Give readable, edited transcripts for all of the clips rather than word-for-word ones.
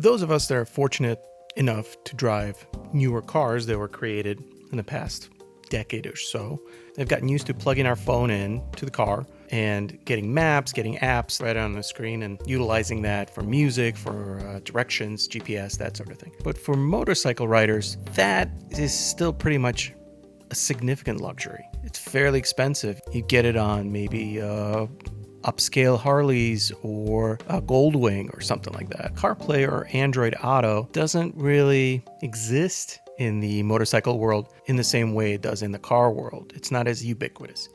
Those of us that are fortunate enough to drive newer cars that were created in the past decade or so, they've gotten used to plugging our phone in to the car and getting maps, getting apps right on the screen and utilizing that for music, for directions, GPS, that sort of thing. But for motorcycle riders, that is still pretty much a significant luxury. It's fairly expensive. You get it on maybe upscale Harleys or a Goldwing or something like that. Carplay or Android Auto doesn't really exist in the motorcycle world in the same way it does in the car world. It's not as ubiquitous.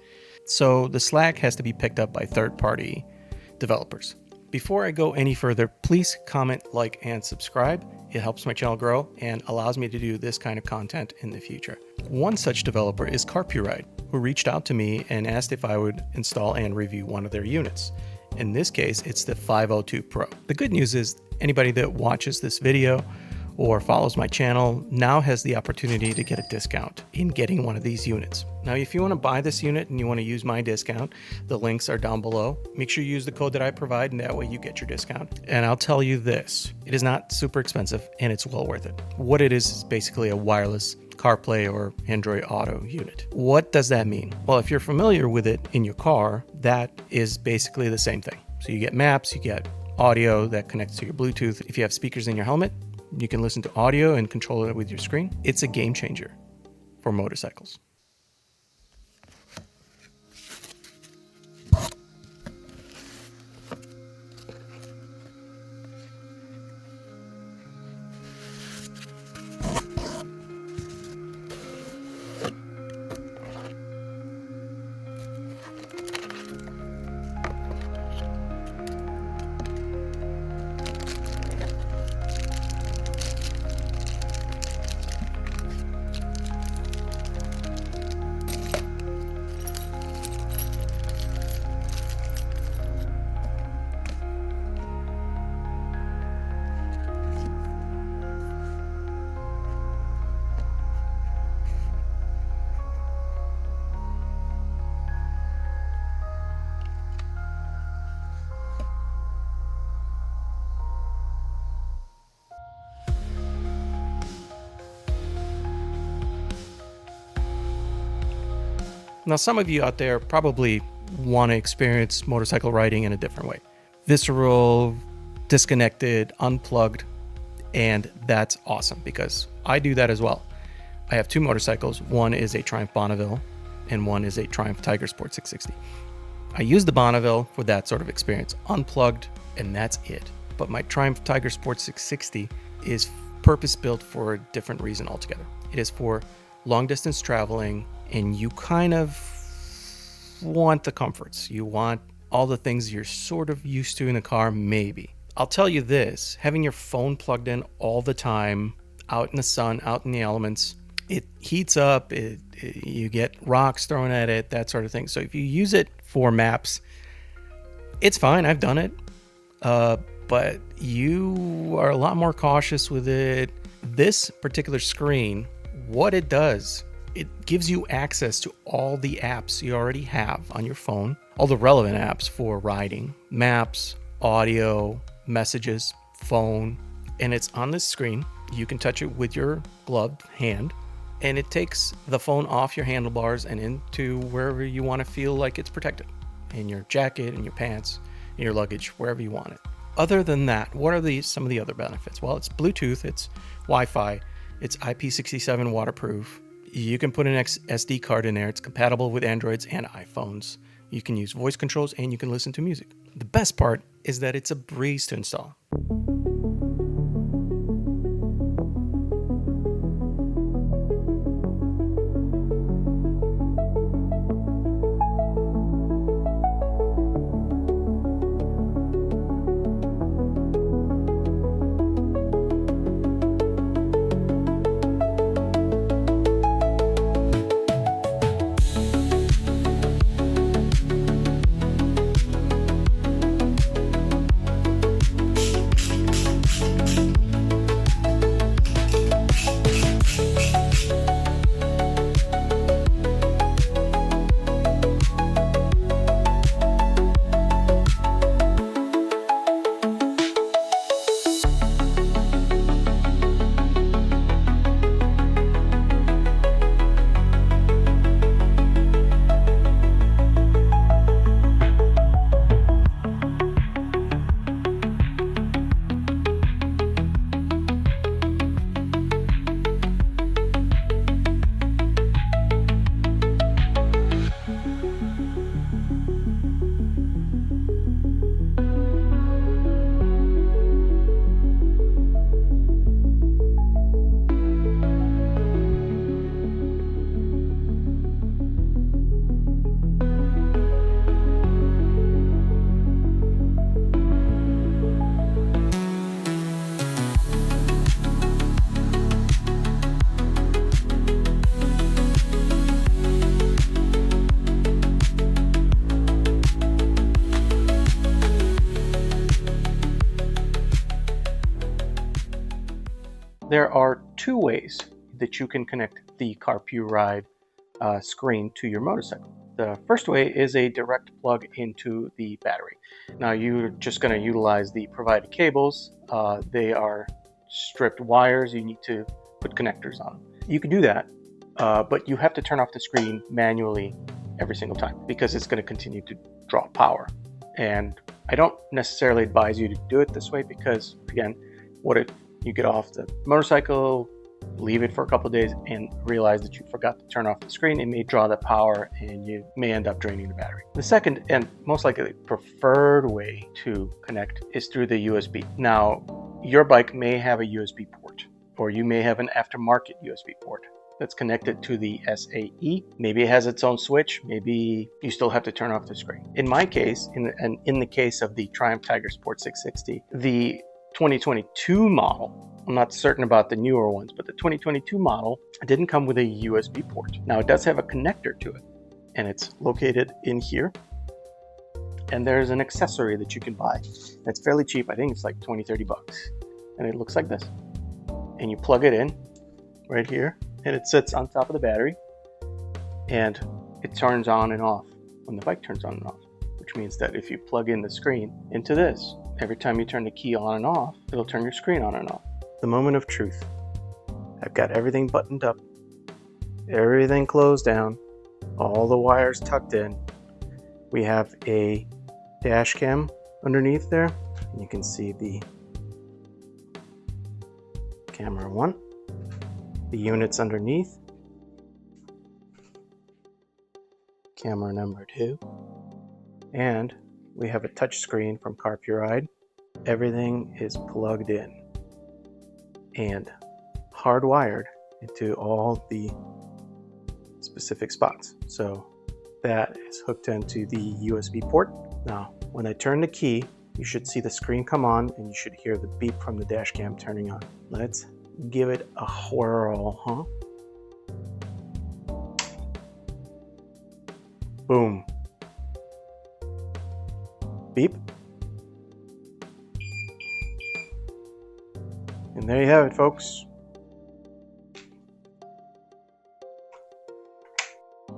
So the slack has to be picked up by third-party developers. Before I go any further, please comment, like, and subscribe. It helps my channel grow and allows me to do this kind of content in the future. One such developer is Carpuride, who reached out to me and asked if I would install and review one of their units. In this case, it's the 502 Pro. The good news is anybody that watches this video or follows my channel now has the opportunity to get a discount in getting one of these units. Now, if you want to buy this unit and you want to use my discount, the links are down below. Make sure you use the code that I provide, and that way you get your discount. And I'll tell you this, it is not super expensive and it's well worth it. What it is basically a wireless CarPlay or Android Auto unit. What does that mean? Well, if you're familiar with it in your car, that is basically the same thing. So you get maps, you get audio that connects to your Bluetooth. If you have speakers in your helmet, you can listen to audio and control it with your screen. It's a game changer for motorcycles. Now, some of you out there probably want to experience motorcycle riding in a different way. Visceral, disconnected, unplugged, and that's awesome because I do that as well. I have two motorcycles. One is a Triumph Bonneville and one is a Triumph Tiger Sport 660. I use the Bonneville for that sort of experience, unplugged, and that's it. But my Triumph Tiger Sport 660 is purpose-built for a different reason altogether. It is for long-distance traveling, and you kind of want the comforts. You want all the things you're sort of used to in a car, maybe. I'll tell you this, having your phone plugged in all the time, out in the sun, out in the elements, it heats up, you get rocks thrown at it, that sort of thing. So if you use it for maps, it's fine, I've done it. But you are a lot more cautious with it. This particular screen, what it does, it gives you access to all the apps you already have on your phone, all the relevant apps for riding, maps, audio, messages, phone, and it's on this screen. You can touch it with your gloved hand, and it takes the phone off your handlebars and into wherever you want to feel like it's protected, in your jacket, in your pants, in your luggage, wherever you want it. Other than that, what are some of the other benefits? Well, it's Bluetooth, it's Wi-Fi, it's IP67 waterproof. You can put an SD card in there. It's compatible with Androids and iPhones. You can use voice controls and you can listen to music. The best part is that it's a breeze to install. There are two ways that you can connect the Carpuride screen to your motorcycle. The first way is a direct plug into the battery. Now you're just going to utilize the provided cables. They are stripped wires. You need to put connectors on them. You can do that, but you have to turn off the screen manually every single time because it's going to continue to draw power. And I don't necessarily advise you to do it this way because, again, what if you get off the motorcycle, leave it for a couple of days, and realize that you forgot to turn off the screen? It may draw the power and you may end up draining the battery. The second and most likely preferred way to connect is through the USB. Now, your bike may have a USB port, or you may have an aftermarket USB port that's connected to the SAE. Maybe it has its own switch. Maybe you still have to turn off the screen. In my case, in the case of the Triumph Tiger Sport 660, the 2022 model, I'm not certain about the newer ones, but the 2022 model didn't come with a USB port. Now it does have a connector to it, and it's located in here. And there's an accessory that you can buy that's fairly cheap. I think it's like 20-30 bucks. And it looks like this. And you plug it in right here, and it sits on top of the battery, and it turns on and off when the bike turns on and off, which means that if you plug in the screen into this, every time you turn the key on and off, it'll turn your screen on and off. The moment of truth. I've got everything buttoned up, everything closed down, all the wires tucked in. We have a dash cam underneath there. You can see the camera 1, the units underneath, camera number 2, and we have a touch screen from Carpuride. Everything is plugged in and hardwired into all the specific spots. So that is hooked into the USB port. Now, when I turn the key, you should see the screen come on and you should hear the beep from the dash cam turning on. Let's give it a whirl, huh? Boom. Beep. And there you have it, folks.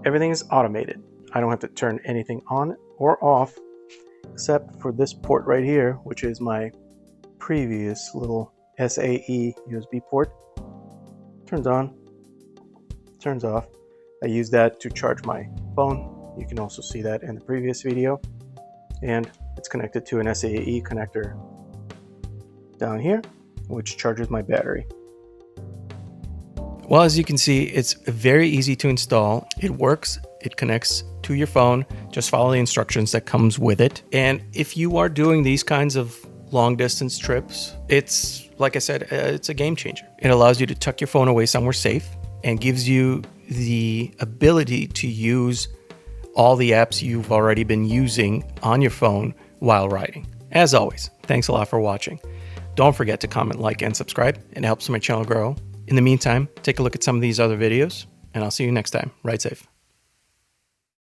Everything is automated. I don't have to turn anything on or off except for this port right here, which is my previous little SAE USB port. Turns on, turns off. I use that to charge my phone. You can also see that in the previous video. And it's connected to an SAE connector down here, which charges my battery. Well, as you can see, it's very easy to install. It works, it connects to your phone. Just follow the instructions that comes with it. And if you are doing these kinds of long distance trips, it's, like I said, it's a game changer. It allows you to tuck your phone away somewhere safe and gives you the ability to use all the apps you've already been using on your phone while riding. As always, thanks a lot for watching. Don't forget to comment, like, and subscribe. It helps my channel grow. In the meantime, take a look at some of these other videos, and I'll see you next time. Ride safe.